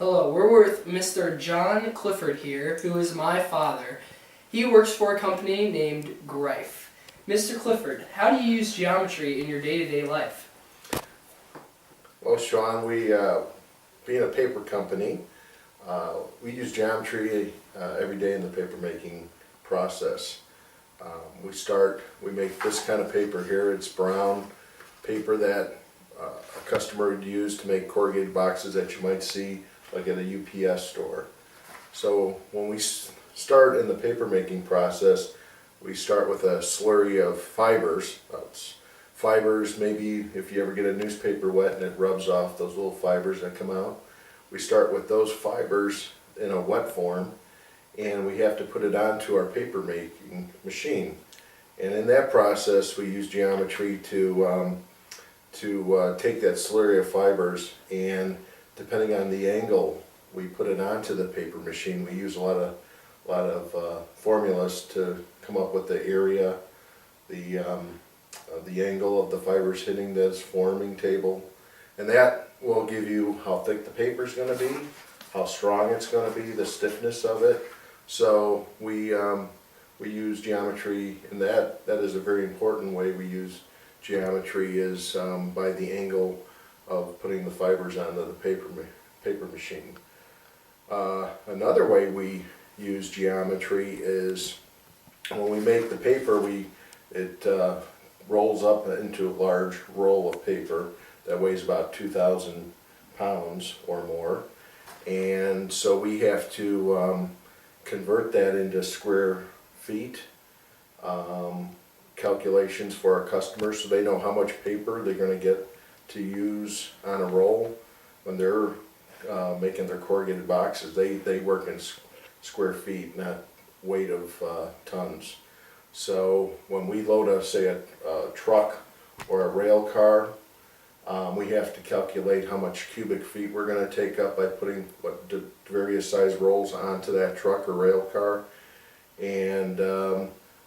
Hello, we're with Mr. John Clifford here, who is my father. He works for a company named Greif. Mr. Clifford, how do you use geometry in your day-to-day life? Well, Sean, being a paper company, we use geometry every day in the paper making process. We make this kind of paper here. It's brown paper that a customer would use to make corrugated boxes that you might see like at a UPS store. So when we start in the paper making process, we start with a slurry of fibers. Fibers, maybe if you ever get a newspaper wet and it rubs off those little fibers that come out. We start with those fibers in a wet form, and we have to put it onto our paper making machine. And in that process we use geometry to take that slurry of fibers, and depending on the angle we put it onto the paper machine, we use a lot of formulas to come up with the area, the angle of the fibers hitting this forming table, and that will give you how thick the paper is going to be, how strong it's going to be, the stiffness of it. So we use geometry, and that is a very important way we use geometry, is by the angle of putting the fibers onto the paper machine. Another way we use geometry is when we make the paper, it rolls up into a large roll of paper that weighs about 2,000 pounds or more, and so we have to convert that into square feet, calculations for our customers so they know how much paper they're going to get to use on a roll when they're making their corrugated boxes. They work in square feet, not weight of tons. So when we load say a truck or a rail car, we have to calculate how much cubic feet we're going to take up by putting the various size rolls onto that truck or rail car, and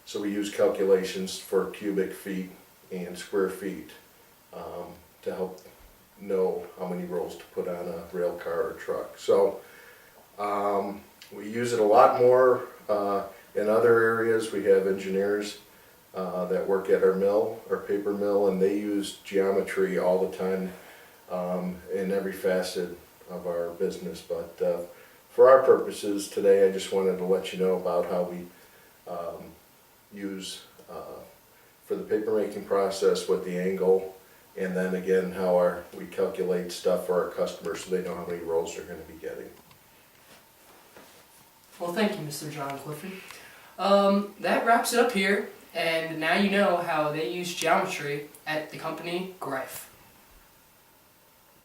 so we use calculations for cubic feet and square feet to help know how many rolls to put on a rail car or truck. So we use it a lot more in other areas. We have engineers that work at our mill, our paper mill, and they use geometry all the time in every facet of our business. But for our purposes today, I just wanted to let you know about how we use for the paper making process, what the angle, and then again how we calculate stuff for our customers so they know how many rolls they're going to be getting. Well, thank you, Mr. John Clifford. That wraps it up here, and now you know how they use geometry at the company Greif.